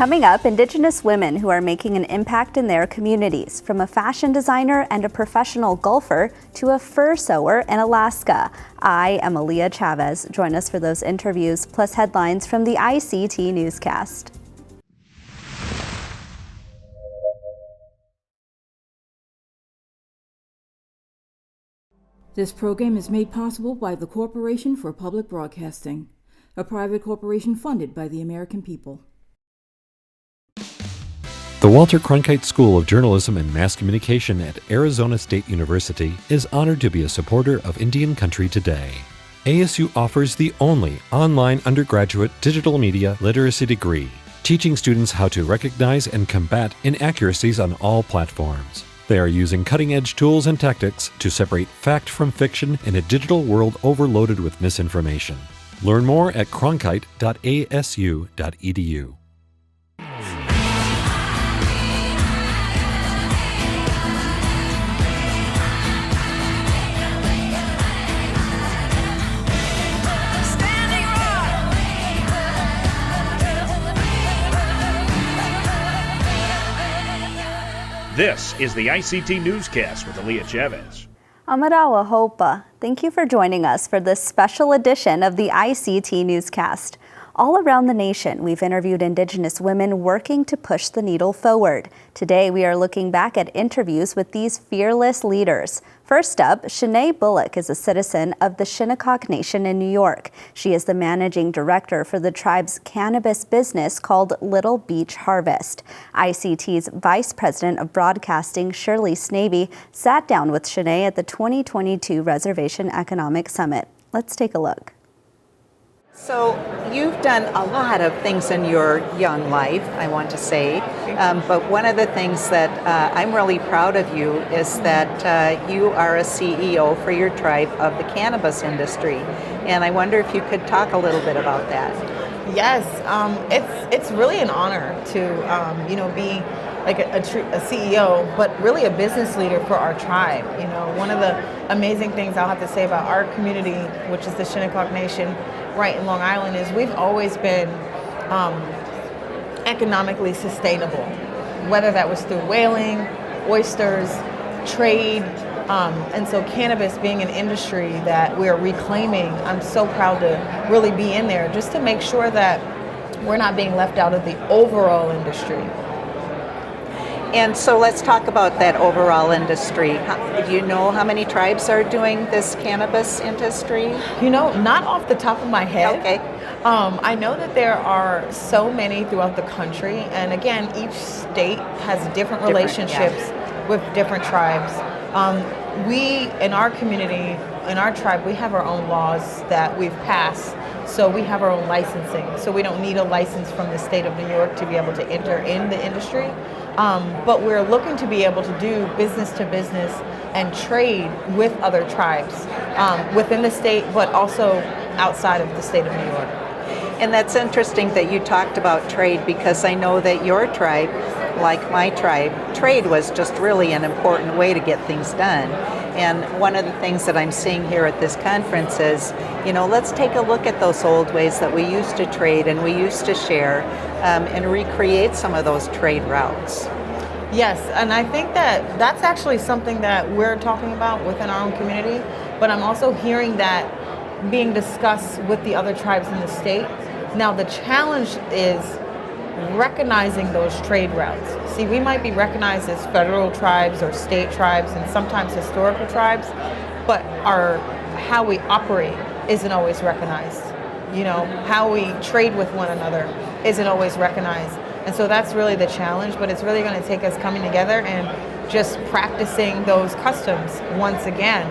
Coming up, Indigenous women who are making an impact in their communities, from a fashion designer and a professional golfer to a fur sewer in Alaska. I am Melina Chalkia. Join us for those interviews, plus headlines from the ICT newscast. This program is made possible by the Corporation for Public Broadcasting, a private corporation funded by the American people. The Walter Cronkite School of Journalism and Mass Communication at Arizona State University is honored to be a supporter of Indian Country Today. ASU offers the only online undergraduate digital media literacy degree, teaching students how to recognize and combat inaccuracies on all platforms. They are using cutting-edge tools and tactics to separate fact from fiction in a digital world overloaded with misinformation. Learn more at cronkite.asu.edu. This is the ICT Newscast with Melina Chalkia. Amarawa Hopa, thank you for joining us for this special edition of the ICT Newscast. All around the nation, we've interviewed Indigenous women working to push the needle forward. Today, we are looking back at interviews with these fearless leaders. First up, Shanae Bullock is a citizen of the Shinnecock Nation in New York. She is the managing director for the tribe's cannabis business called Little Beach Harvest. ICT's Vice President of Broadcasting, Shirley Snaby, sat down with Shanae at the 2022 Reservation Economic Summit. Let's take a look. So you've done a lot of things in your young life, I want to say, but one of the things that I'm really proud of you is that you are a CEO for your tribe of the cannabis industry, and I wonder if you could talk a little bit about that. Yes, it's really an honor to be like a CEO, but really a business leader for our tribe. You know, one of the amazing things I'll have to say about our community, which is the Shinnecock Nation, right in Long Island, is we've always been economically sustainable, whether that was through whaling, oysters, trade, and so cannabis being an industry that we're reclaiming. I'm so proud to really be in there just to make sure that we're not being left out of the overall industry. And so let's talk about that overall industry. Do you know how many tribes are doing this cannabis industry? You know, not off the top of my head. Okay. I know that there are so many throughout the country, and again, each state has different relationships with different tribes. We, in our community, in our tribe, we have our own laws that we've passed. So we have our own licensing. So we don't need a license from the state of New York to be able to enter in the industry. But we're looking to be able to do business to business and trade with other tribes within the state, but also outside of the state of New York. And that's interesting that you talked about trade, because I know that your tribe, like my tribe, trade was just really an important way to get things done. And one of the things that I'm seeing here at this conference is, let's take a look at those old ways that we used to trade and we used to share and recreate some of those trade routes. Yes, and I think that that's actually something that we're talking about within our own community, but I'm also hearing that being discussed with the other tribes in the state. Now the challenge is recognizing those trade routes. See, we might be recognized as federal tribes or state tribes and sometimes historical tribes, but how we operate isn't always recognized. How we trade with one another isn't always recognized. And so that's really the challenge, but it's really going to take us coming together and just practicing those customs once again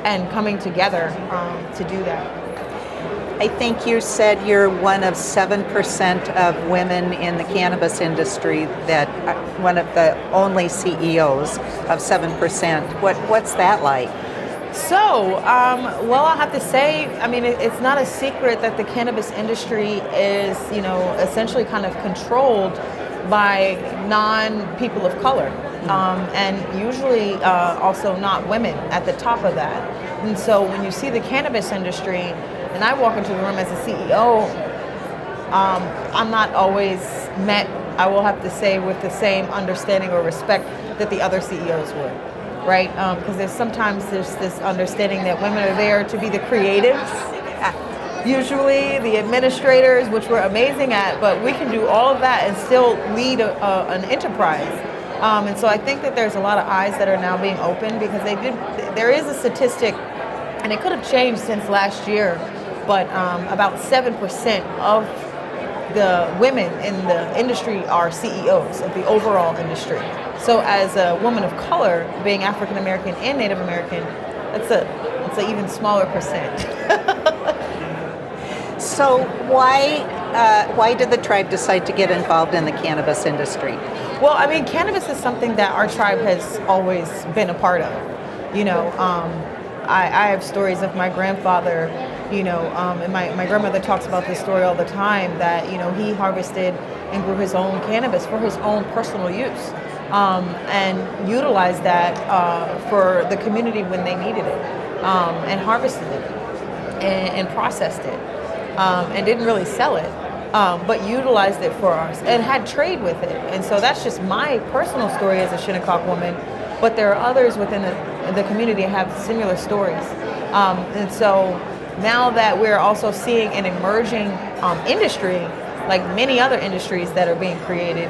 and coming together to do that. I think you said you're one of 7% of women in the cannabis industry, that one of the only CEOs of 7%. What's that like? So, well, I'll have to say, it's not a secret that the cannabis industry is, essentially kind of controlled by non-people of color, and usually also not women at the top of that. And so when you see the cannabis industry, and I walk into the room as a CEO, I'm not always met, I will have to say, with the same understanding or respect that the other CEOs would, right? Because there's this understanding that women are there to be the creatives, usually the administrators, which we're amazing at, but we can do all of that and still lead an enterprise. And so I think that there's a lot of eyes that are now being opened, because there is a statistic, and it could have changed since last year, but about 7% of the women in the industry are CEOs of the overall industry. So as a woman of color, being African American and Native American, it's an even smaller percent. So why did the tribe decide to get involved in the cannabis industry? Well, I mean, cannabis is something that our tribe has always been a part of. You know, I have stories of my grandfather, you know, and my grandmother talks about this story all the time, that, you know, he harvested and grew his own cannabis for his own personal use, and utilized that for the community when they needed it, and harvested it and processed it, and didn't really sell it, but utilized it for us and had trade with it. And so that's just my personal story as a Shinnecock woman, but there are others within the community that have similar stories. And so now that we're also seeing an emerging industry, like many other industries that are being created,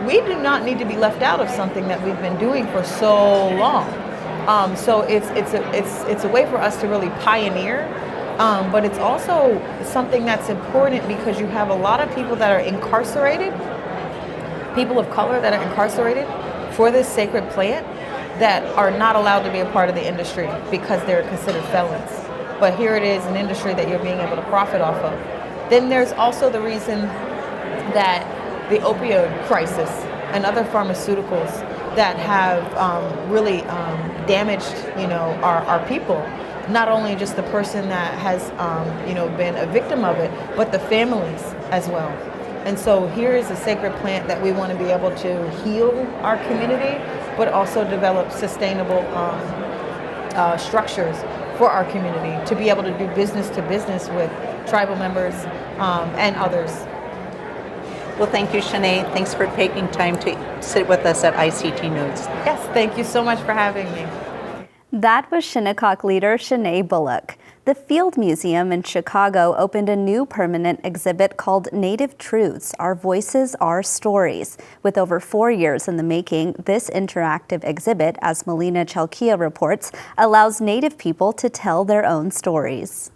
we do not need to be left out of something that we've been doing for so long. So it's a way for us to really pioneer, but it's also something that's important because you have a lot of people that are incarcerated, people of color that are incarcerated for this sacred plant, that are not allowed to be a part of the industry because they're considered felons. But here it is, an industry that you're being able to profit off of. Then there's also the reason that the opioid crisis and other pharmaceuticals that have really damaged, you know, our people. Not only just the person that has, you know, been a victim of it, but the families as well. And so here is a sacred plant that we want to be able to heal our community, but also develop sustainable structures for our community to be able to do business to business with tribal members and others. Well, thank you, Shanae. Thanks for taking time to sit with us at ICT News. Yes, thank you so much for having me. That was Shinnecock leader Shanae Bullock. The Field Museum in Chicago opened a new permanent exhibit called Native Truths, Our Voices, Our Stories. With over 4 years in the making, this interactive exhibit, as Melina Chalkia reports, allows Native people to tell their own stories.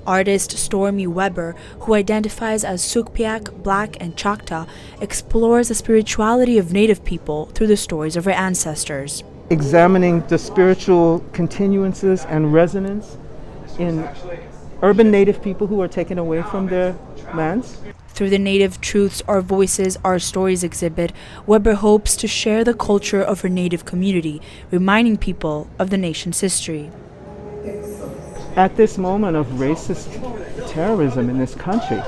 Artist Stormy Weber, who identifies as Sugpiaq, Black, and Choctaw, explores the spirituality of Native people through the stories of her ancestors. Examining the spiritual continuances and resonance in urban Native people who are taken away from their lands. Through the Native Truths, Our Voices, Our Stories exhibit, Weber hopes to share the culture of her Native community, reminding people of the nation's history. At this moment of racist terrorism in this country,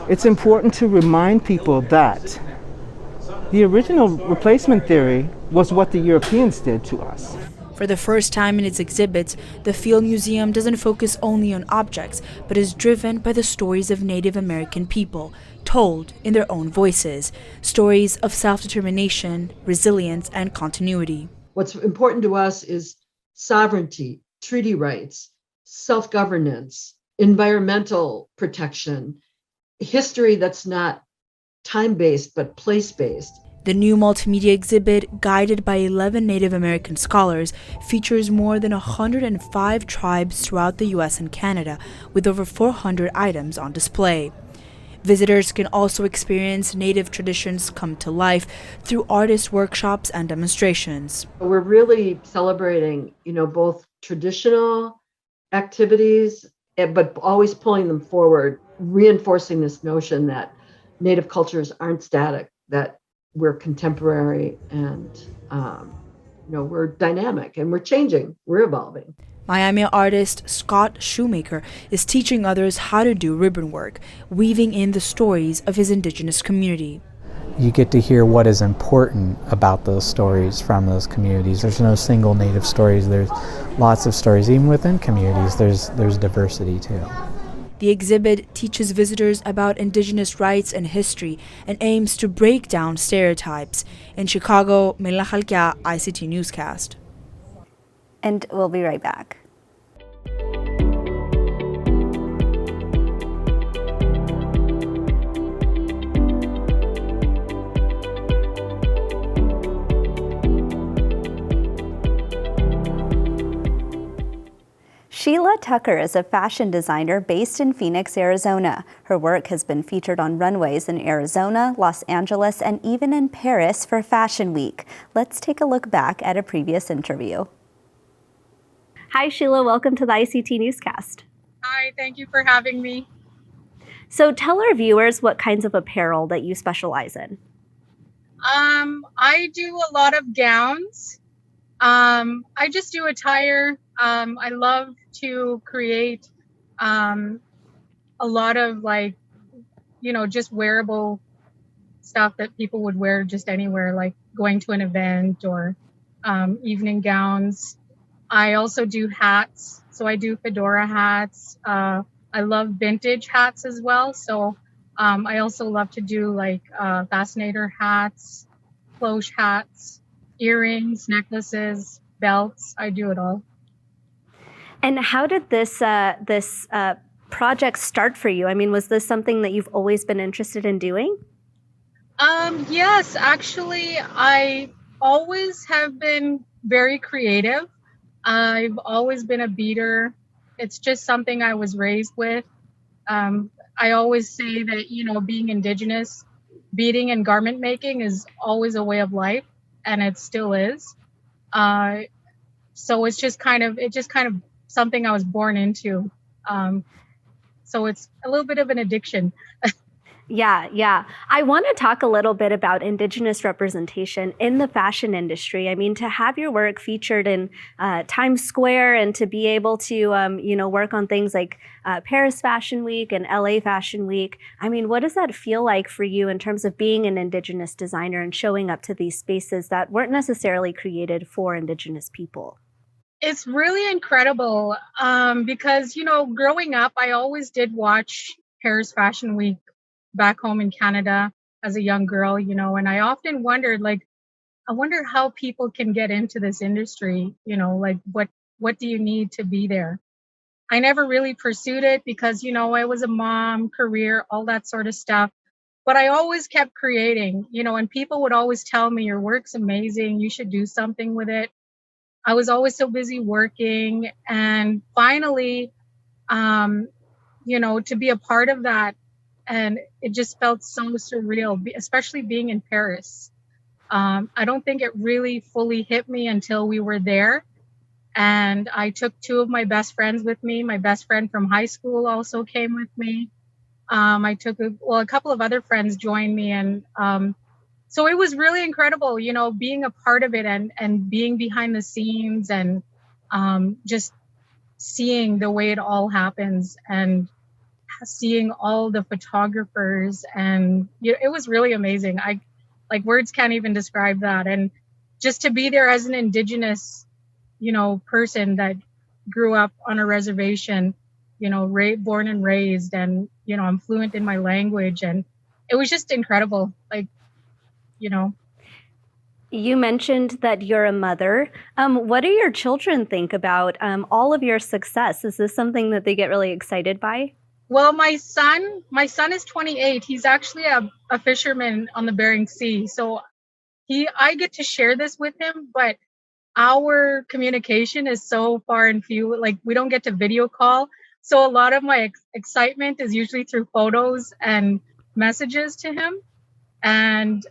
it's important to remind people that the original replacement theory was what the Europeans did to us. For the first time in its exhibits, the Field Museum doesn't focus only on objects, but is driven by the stories of Native American people, told in their own voices, stories of self-determination, resilience, and continuity. What's important to us is sovereignty, treaty rights, self-governance, environmental protection, history that's not time-based but place-based. The new multimedia exhibit, guided by 11 Native American scholars, features more than 105 tribes throughout the U.S. and Canada, with over 400 items on display. Visitors can also experience Native traditions come to life through artist workshops and demonstrations. We're really celebrating, both traditional activities, but always pulling them forward, reinforcing this notion that Native cultures aren't static, that we're contemporary and, we're dynamic and we're changing, we're evolving. Miami artist Scott Shoemaker is teaching others how to do ribbon work, weaving in the stories of his Indigenous community. You get to hear what is important about those stories from those communities. There's no single Native stories. There's lots of stories. Even within communities, there's diversity too. The exhibit teaches visitors about Indigenous rights and history and aims to break down stereotypes. In Chicago, Melina Chalkia, ICT Newscast. And we'll be right back. Sheila Tucker is a fashion designer based in Phoenix, Arizona. Her work has been featured on runways in Arizona, Los Angeles, and even in Paris for Fashion Week. Let's take a look back at a previous interview. Hi, Sheila. Welcome to the ICT Newscast. Hi, thank you for having me. So tell our viewers what kinds of apparel that you specialize in. I do a lot of gowns. I just do attire. I love to create a lot of just wearable stuff that people would wear just anywhere, like going to an event or evening gowns. I also do hats. So I do fedora hats. I love vintage hats as well. So I also love to do fascinator hats, cloche hats, earrings, necklaces, belts. I do it all. And how did this project start for you? I mean, was this something that you've always been interested in doing? Yes, actually, I always have been very creative. I've always been a beater. It's just something I was raised with. I always say that, being Indigenous, beading and garment making is always a way of life, and it still is. So it's just kind of something I was born into. So it's a little bit of an addiction. Yeah. I want to talk a little bit about Indigenous representation in the fashion industry. I mean, to have your work featured in Times Square and to be able to, work on things like Paris Fashion Week and LA Fashion Week. I mean, what does that feel like for you in terms of being an Indigenous designer and showing up to these spaces that weren't necessarily created for Indigenous people? It's really incredible because, growing up, I always did watch Paris Fashion Week back home in Canada as a young girl, and I often wondered, I wonder how people can get into this industry, what do you need to be there? I never really pursued it because, I was a mom, career, all that sort of stuff. But I always kept creating, and people would always tell me, your work's amazing, you should do something with it. I was always so busy working, and finally, to be a part of that, and it just felt so surreal, especially being in Paris. I don't think it really fully hit me until we were there, and I took two of my best friends with me. My best friend from high school also came with me. I took a couple of other friends joined me, and so it was really incredible, being a part of it and being behind the scenes and just seeing the way it all happens and seeing all the photographers, and it was really amazing. Words can't even describe that. And just to be there as an Indigenous, person that grew up on a reservation, born and raised, and, I'm fluent in my language, and it was just incredible. You mentioned that you're a mother. What do your children think about all of your success? Is this something that they get really excited by? Well, my son is 28. He's actually a fisherman on the Bering Sea. So I get to share this with him, but our communication is so far and few. We don't get to video call. So a lot of my excitement is usually through photos and messages to him. And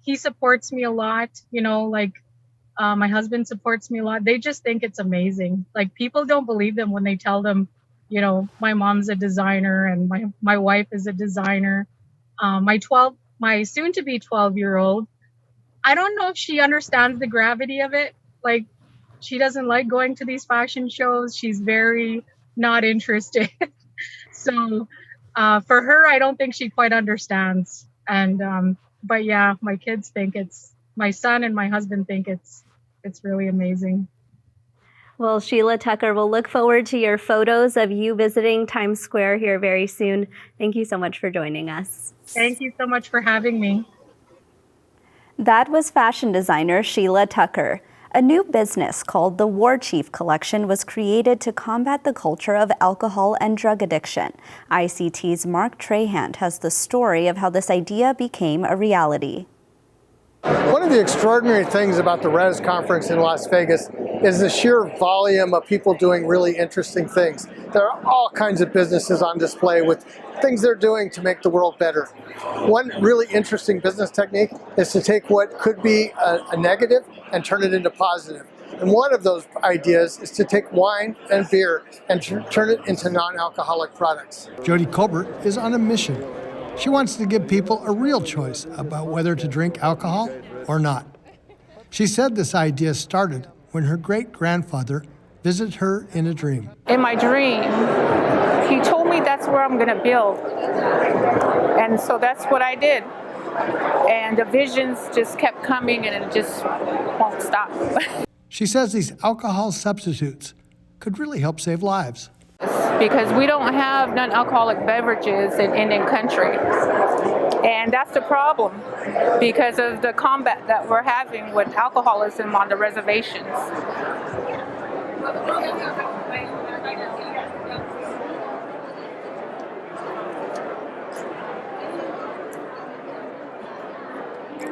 he supports me a lot, my husband supports me a lot. They just think it's amazing. People don't believe them when they tell them, my mom's a designer and my wife is a designer. My soon to be 12-year-old, I don't know if she understands the gravity of it. She doesn't like going to these fashion shows. She's very not interested. So for her, I don't think she quite understands. And but yeah, my kids think my son and my husband think it's really amazing. Well, Sheila Tucker, we'll look forward to your photos of you visiting Times Square here very soon. Thank you so much for joining us. Thank you so much for having me. That was fashion designer Sheila Tucker. A new business called the War Chief Collection was created to combat the culture of alcohol and drug addiction. ICT's Mark Trahant has the story of how this idea became a reality. One of the extraordinary things about the RES conference in Las Vegas is the sheer volume of people doing really interesting things. There are all kinds of businesses on display with things they're doing to make the world better. One really interesting business technique is to take what could be a negative and turn it into positive. And one of those ideas is to take wine and beer and turn it into non-alcoholic products. Jody Colbert is on a mission. She wants to give people a real choice about whether to drink alcohol or not. She said this idea started when her great-grandfather visited her in a dream. In my dream, he told me that's where I'm going to build. And so that's what I did. And the visions just kept coming and it just won't stop. She says these alcohol substitutes could really help save lives. Because we don't have non-alcoholic beverages in Indian country. And that's the problem because of the combat that we're having with alcoholism on the reservations.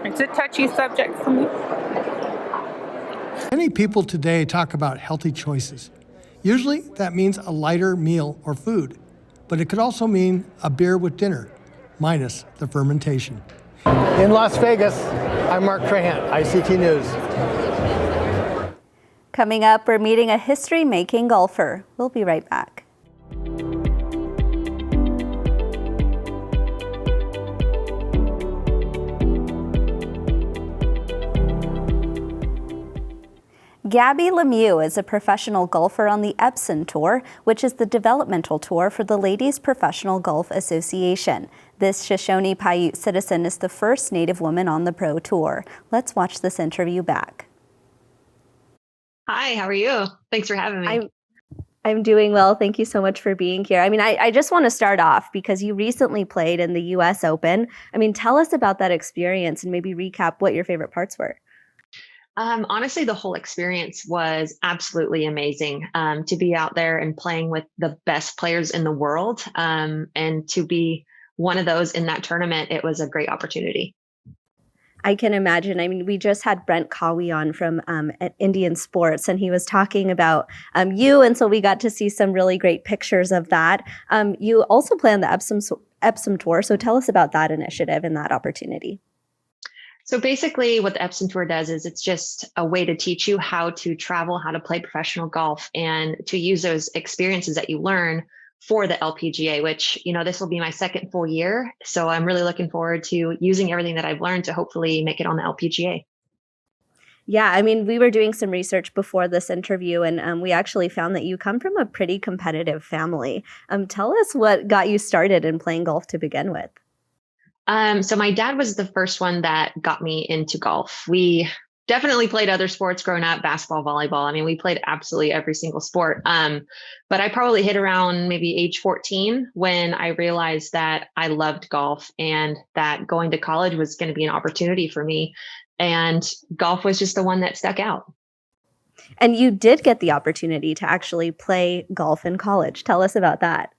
It's a touchy subject for me. Many people today talk about healthy choices. Usually that means a lighter meal or food, but it could also mean a beer with dinner, minus the fermentation. In Las Vegas, I'm Mark Trahant, ICT News. Coming up, we're meeting a history-making golfer. We'll be right back. Gabby Lemieux is a professional golfer on the Epson Tour, which is the developmental tour for the Ladies Professional Golf Association. This Shoshone-Paiute citizen is the first Native woman on the Pro Tour. Let's watch this interview back. Hi, how are you? Thanks for having me. I'm doing well. Thank you so much for being here. I just want to start off because you recently played in the U.S. Open. Tell us about that experience and maybe recap what your favorite parts were. Honestly, the whole experience was absolutely amazing. To be out there and playing with the best players in the world, and to be one of those in that tournament, it was a great opportunity. I can imagine. We just had Brent Cowie on from Indian Sports, and he was talking about you, and so we got to see some really great pictures of that. You also play on the Epsom Tour, so tell us about that initiative and that opportunity. So basically what the Epson Tour does is it's just a way to teach you how to travel, how to play professional golf, and to use those experiences that you learn for the LPGA, which, this will be my second full year. So I'm really looking forward to using everything that I've learned to hopefully make it on the LPGA. Yeah, we were doing some research before this interview, and we actually found that you come from a pretty competitive family. Tell us what got you started in playing golf to begin with. So my dad was the first one that got me into golf. We definitely played other sports growing up, basketball, volleyball. We played absolutely every single sport. But I probably hit around maybe age 14 when I realized that I loved golf and that going to college was going to be an opportunity for me. And golf was just the one that stuck out. And you did get the opportunity to actually play golf in college. Tell us about that.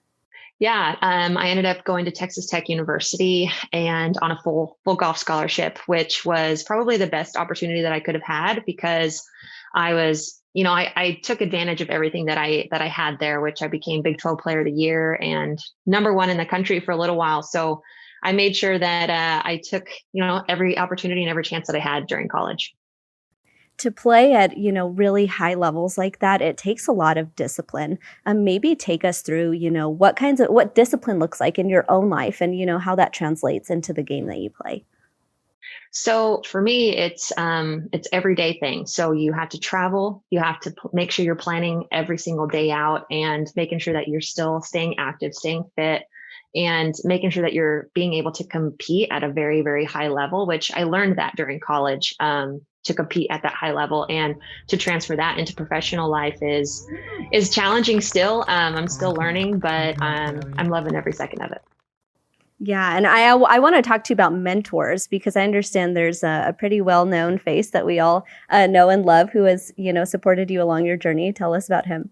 Yeah, I ended up going to Texas Tech University and on a full golf scholarship, which was probably the best opportunity that I could have had because I was, I took advantage of everything that I had there, which I became Big 12 Player of the Year and #1 in the country for a little while. So I made sure that I took, every opportunity and every chance that I had during college. To play at, really high levels like that, it takes a lot of discipline. Maybe take us through, what discipline looks like in your own life and, how that translates into the game that you play. So for me, it's everyday thing. So you have to travel, you have to make sure you're planning every single day out and making sure that you're still staying active, staying fit, and making sure that you're being able to compete at a very, very high level, which I learned that during college. to compete at that high level, and to transfer that into professional life is challenging still. I'm still learning, but I'm loving every second of it. Yeah, and I want to talk to you about mentors, because I understand there's a pretty well-known face that we all know and love who has, supported you along your journey. Tell us about him.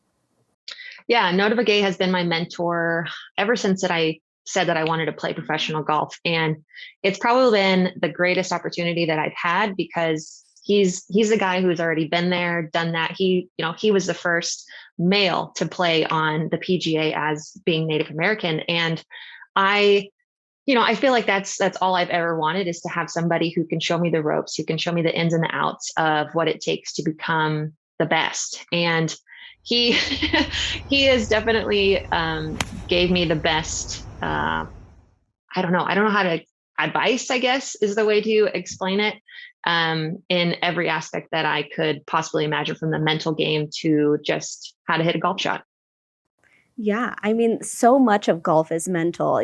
Yeah, Nota Begay has been my mentor ever since that I said that I wanted to play professional golf. And it's probably been the greatest opportunity that I've had, because he's the guy who's already been there, done that. He was the first male to play on the PGA as being Native American. And I feel like that's all I've ever wanted, is to have somebody who can show me the ropes, who can show me the ins and the outs of what it takes to become the best. And he has definitely gave me the best. I don't know how to advice, I guess, is the way to explain it, in every aspect that I could possibly imagine, from the mental game to just how to hit a golf shot. Yeah, I mean, so much of golf is mental.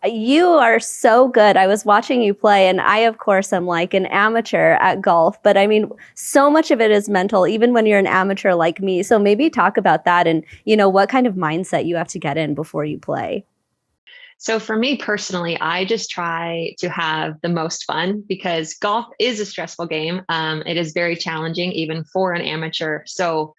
You are so good. I was watching you play, and I, of course, am like an amateur at golf, but I mean, so much of it is mental, even when you're an amateur like me. So maybe talk about that and, what kind of mindset you have to get in before you play. So for me personally, I just try to have the most fun, because golf is a stressful game. It is very challenging, even for an amateur. So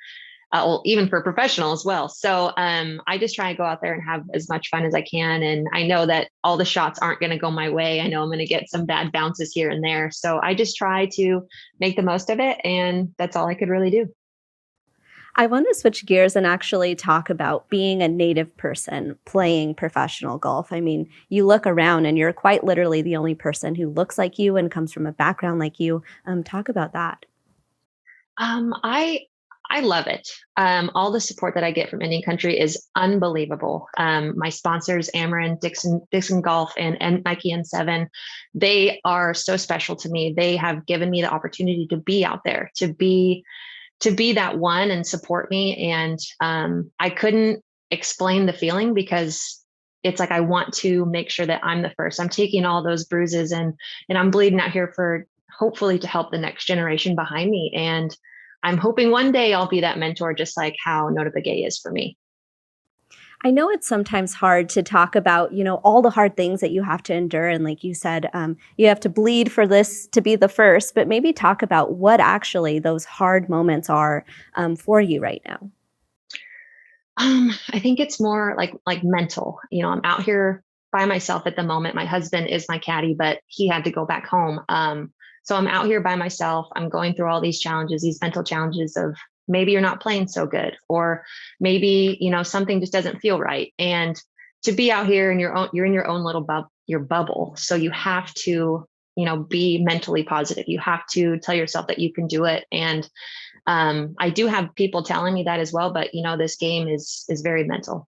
even for a professional as well. So I just try to go out there and have as much fun as I can. And I know that all the shots aren't going to go my way. I know I'm going to get some bad bounces here and there. So I just try to make the most of it. And that's all I could really do. I want to switch gears and actually talk about being a Native person playing professional golf. I mean, you look around and you're quite literally the only person who looks like you and comes from a background like you. Talk about that. I love it. All the support that I get from Indian country is unbelievable. My sponsors, Amarin, Dixon Golf, and Nike N7, they are so special to me. They have given me the opportunity to be out there, to be that one and support me. And I couldn't explain the feeling, because it's like, I want to make sure that I'm the first. I'm taking all those bruises and I'm bleeding out here for hopefully to help the next generation behind me. And I'm hoping one day I'll be that mentor, just like how Nota Begay is for me. I know it's sometimes hard to talk about, all the hard things that you have to endure. And like you said, you have to bleed for this to be the first, but maybe talk about what actually those hard moments are for you right now. I think it's more like mental. I'm out here by myself at the moment. My husband is my caddy, but he had to go back home. So I'm out here by myself. I'm going through all these challenges, these mental challenges of maybe you're not playing so good, or maybe, something just doesn't feel right. And to be out here and you're in your own little bubble. So you have to, be mentally positive. You have to tell yourself that you can do it. And I do have people telling me that as well, but this game is very mental.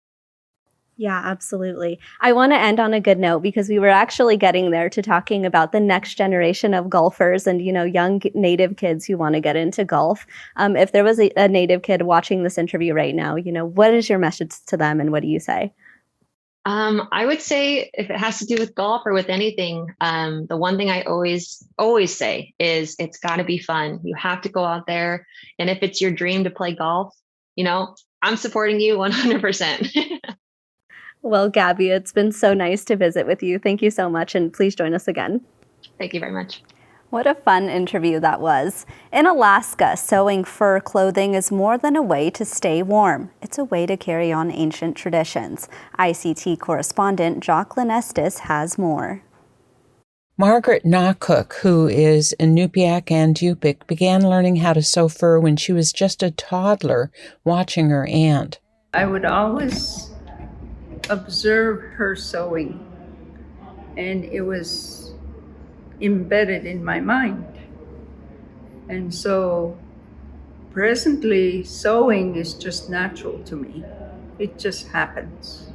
Yeah, absolutely. I want to end on a good note, because we were actually getting there to talking about the next generation of golfers and, young Native kids who want to get into golf. If there was a Native kid watching this interview right now, what is your message to them and what do you say? I would say, if it has to do with golf or with anything, the one thing I always say is it's got to be fun. You have to go out there. And if it's your dream to play golf, I'm supporting you 100%. Well, Gabby, it's been so nice to visit with you. Thank you so much, and please join us again. Thank you very much. What a fun interview that was. In Alaska, sewing fur clothing is more than a way to stay warm. It's a way to carry on ancient traditions. ICT correspondent Jocelyn Estes has more. Margaret Nawcook, who is Inupiaq and Yupik, began learning how to sew fur when she was just a toddler, watching her aunt. I would always observe her sewing, and it was embedded in my mind. And so presently, sewing is just natural to me. It just happens.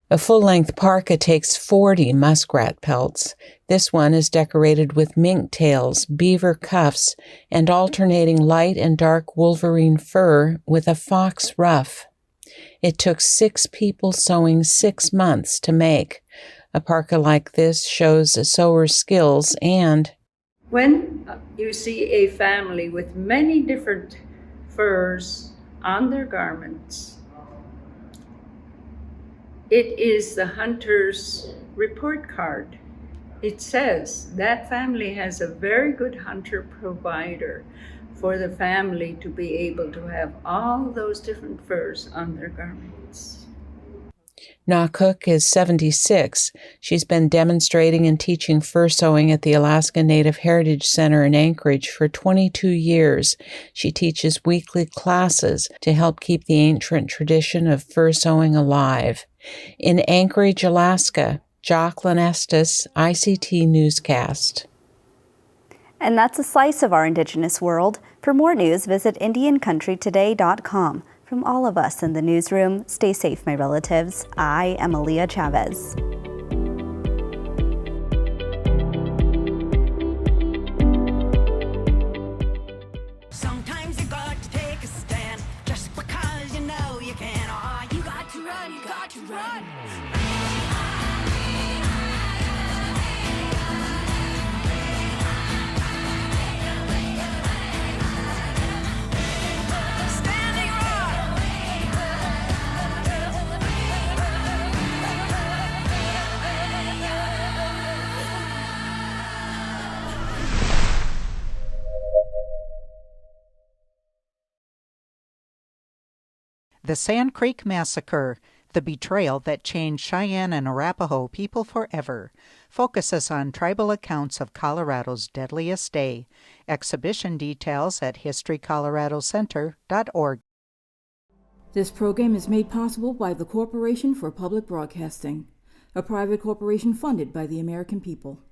A full-length parka takes 40 muskrat pelts. This one is decorated with mink tails, beaver cuffs, and alternating light and dark wolverine fur with a fox ruff. It took 6 people sewing 6 months to make. A parka like this shows a sewer's skills and When you see a family with many different furs on their garments, it is the hunter's report card. It says that family has a very good hunter provider for the family to be able to have all those different furs on their garments. Na Cook is 76. She's been demonstrating and teaching fur sewing at the Alaska Native Heritage Center in Anchorage for 22 years. She teaches weekly classes to help keep the ancient tradition of fur sewing alive. In Anchorage, Alaska, Jocelyn Estes, ICT Newscast. And that's a slice of our Indigenous world. For more news, visit IndianCountryToday.com. From all of us in the newsroom, stay safe, my relatives. I am Aaliyah Chavez. Sometimes you got to take a stand just because you know you can. Oh, you got to run, you got to run. The Sand Creek Massacre, the betrayal that changed Cheyenne and Arapaho people forever, focuses on tribal accounts of Colorado's deadliest day. Exhibition details at historycoloradocenter.org. This program is made possible by the Corporation for Public Broadcasting, a private corporation funded by the American people.